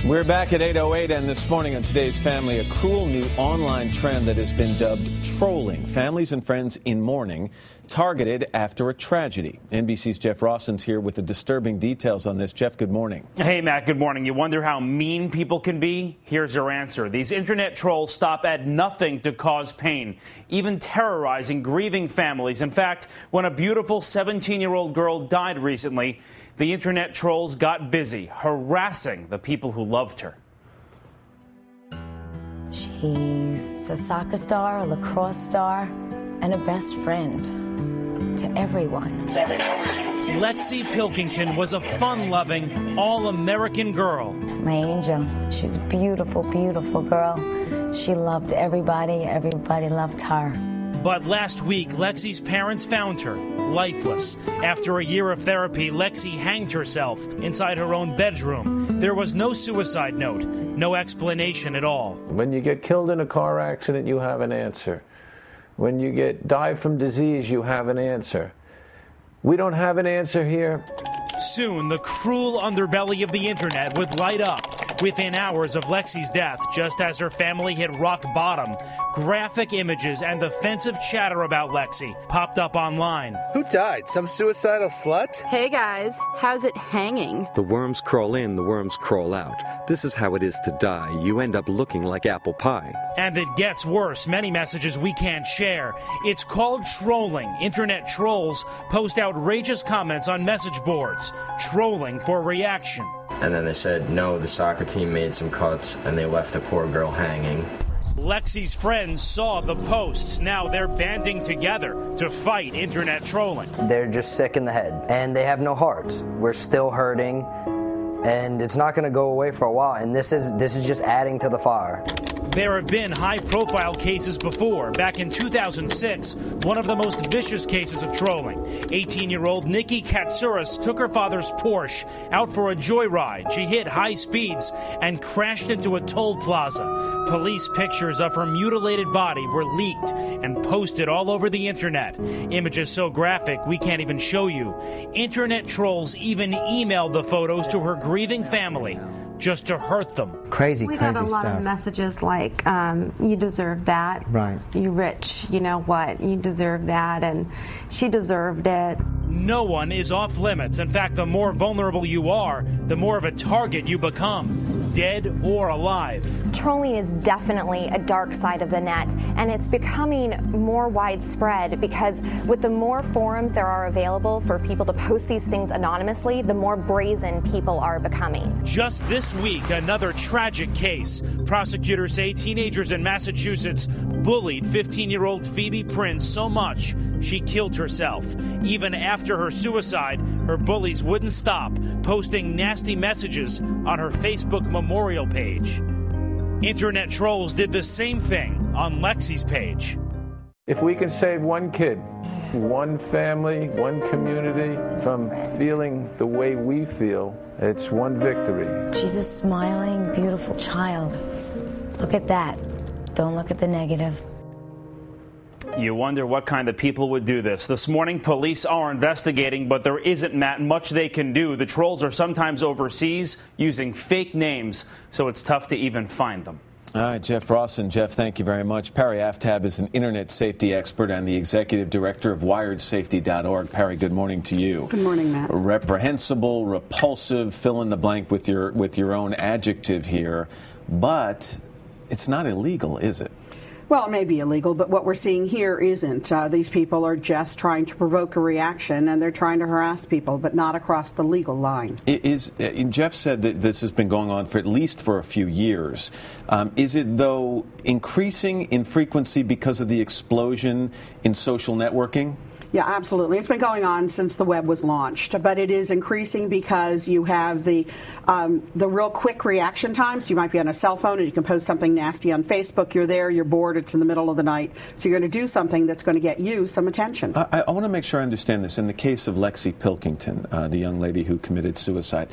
We're back at 8:08, and this morning on Today's Family, a cruel new online trend that has been dubbed trolling. Families and friends in mourning, targeted after a tragedy. NBC's Jeff Rosson's here with the disturbing details on this. Jeff, good morning. Hey, Matt, good morning. You wonder how mean people can be? Here's your answer. These internet trolls stop at nothing to cause pain, even terrorizing grieving families. In fact, when a beautiful 17-year-old girl died recently, the internet trolls got busy harassing the people who loved her. She's a soccer star, a lacrosse star, and a best friend to everyone. Lexi Pilkington was a fun-loving, all-American girl. My angel. She was a beautiful, beautiful girl. She loved everybody. Everybody loved her. But last week, Lexi's parents found her lifeless. After a year of therapy, Lexi hanged herself inside her own bedroom. There was no suicide note, no explanation at all. When you get killed in a car accident, you have an answer. When you die from disease, you have an answer. We don't have an answer here. Soon, the cruel underbelly of the internet would light up. Within hours of Lexi's death, just as her family hit rock bottom, graphic images and offensive chatter about Lexi popped up online. Who died? Some suicidal slut? Hey guys, how's it hanging? The worms crawl in, the worms crawl out. This is how it is to die. You end up looking like apple pie. And it gets worse. Many messages we can't share. It's called trolling. Internet trolls post outrageous comments on message boards, trolling for reaction. And then they said, no, the soccer team made some cuts and they left a poor girl hanging. Lexi's friends saw the posts. Now they're banding together to fight internet trolling. They're just sick in the head and they have no hearts. We're still hurting and it's not going to go away for a while. And this is just adding to the fire. There have been high-profile cases before. Back in 2006, one of the most vicious cases of trolling. 18-year-old Nikki Katsouris took her father's Porsche out for a joyride. She hit high speeds and crashed into a toll plaza. Police pictures of her mutilated body were leaked and posted all over the internet. Images so graphic we can't even show you. Internet trolls even emailed the photos to her grieving family, just to hurt them. Crazy we stuff. got a lot of messages like, you deserve that. Right. You rich, you know what, you deserve that, and she deserved it. No one is off limits. In fact, the more vulnerable you are, the more of a target you become, dead or alive. Trolling is definitely a dark side of the net, and it's becoming more widespread because with the more forums there are available for people to post these things anonymously, the more brazen people are becoming. Just this week, another tragic case. Prosecutors say teenagers in Massachusetts bullied 15-year-old Phoebe Prince so much she killed herself. Even after her suicide, her bullies wouldn't stop posting nasty messages on her Facebook memorial page. Internet trolls did the same thing on Lexi's page. If we can save one kid, one family, one community from feeling the way we feel, it's one victory. She's a smiling, beautiful child. Look at that. Don't look at the negative. You wonder what kind of people would do this. This morning, police are investigating, but there isn't, Matt, much they can do. The trolls are sometimes overseas using fake names, so it's tough to even find them. All right, Jeff Rosson. Jeff, thank you very much. Parry Aftab is an internet safety expert and the executive director of WiredSafety.org. Parry, good morning to you. Good morning, Matt. Reprehensible, repulsive, fill in the blank with your own adjective here, but it's not illegal, is it? Well, it may be illegal, but what we're seeing here isn't. These people are just trying to provoke a reaction, and they're trying to harass people, but not across the legal line. Jeff said that this has been going on for at least for a few years. Is it, though, increasing in frequency because of the explosion in social networking? Yeah, absolutely. It's been going on since the web was launched, but it is increasing because you have the real quick reaction times. You might be on a cell phone and you can post something nasty on Facebook. You're there, you're bored, it's in the middle of the night, so you're going to do something that's going to get you some attention. I want to make sure I understand this. In the case of Lexi Pilkington, the young lady who committed suicide,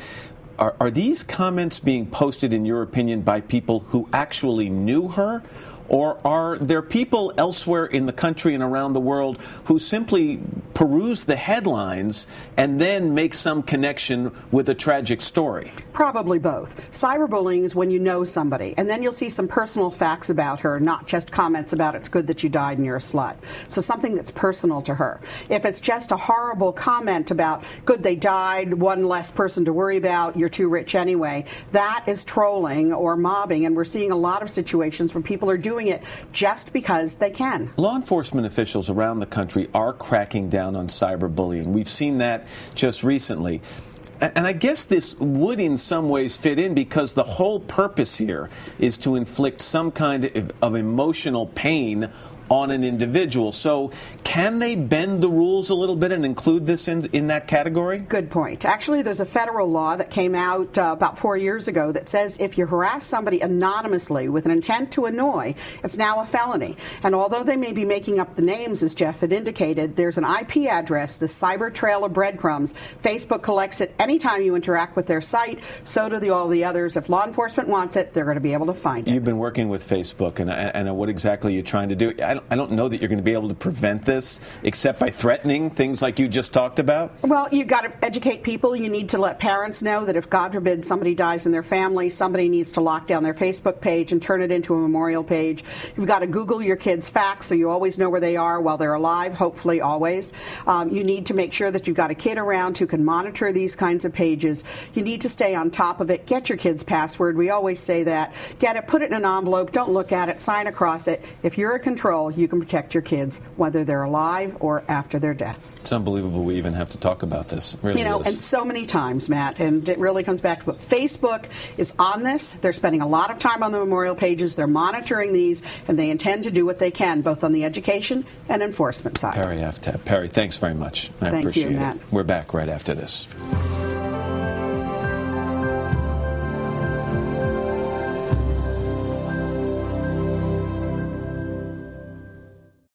are these comments being posted, in your opinion, by people who actually knew her? Or are there people elsewhere in the country and around the world who simply peruse the headlines and then make some connection with a tragic story? Probably both. Cyberbullying is when you know somebody, and then you'll see some personal facts about her, not just comments about it's good that you died and you're a slut. So something that's personal to her. If it's just a horrible comment about good they died, one less person to worry about, you're too rich anyway, that is trolling or mobbing, and we're seeing a lot of situations where people are doing it just because they can. Law enforcement officials around the country are cracking down on cyberbullying. We've seen that just recently. And I guess this would in some ways fit in because the whole purpose here is to inflict some kind of emotional pain on an individual. So can they bend the rules a little bit and include this in that category? Good point. Actually, there's a federal law that came out about 4 years ago that says if you harass somebody anonymously with an intent to annoy, it's now a felony. And although they may be making up the names, as Jeff had indicated, there's an IP address, the cyber trail of breadcrumbs. Facebook collects it anytime you interact with their site. So do all the others. If law enforcement wants it, they're going to be able to find it. You've been working with Facebook, and what exactly are you trying to do? I don't know that you're going to be able to prevent this except by threatening things like you just talked about. Well, you've got to educate people. You need to let parents know that if, God forbid, somebody dies in their family, somebody needs to lock down their Facebook page and turn it into a memorial page. You've got to Google your kids' facts so you always know where they are while they're alive, hopefully always. You need to make sure that you've got a kid around who can monitor these kinds of pages. You need to stay on top of it. Get your kid's password. We always say that. Get it, put it in an envelope, don't look at it, sign across it. If you're in control, you can protect your kids, whether they're alive or after their death. It's unbelievable we even have to talk about this. It really is. And so many times, Matt, and it really comes back to what Facebook is on this. They're spending a lot of time on the memorial pages. They're monitoring these, and they intend to do what they can, both on the education and enforcement side. Perry Aftab. Perry, thanks very much. I appreciate you, Matt. it. We're back right after this.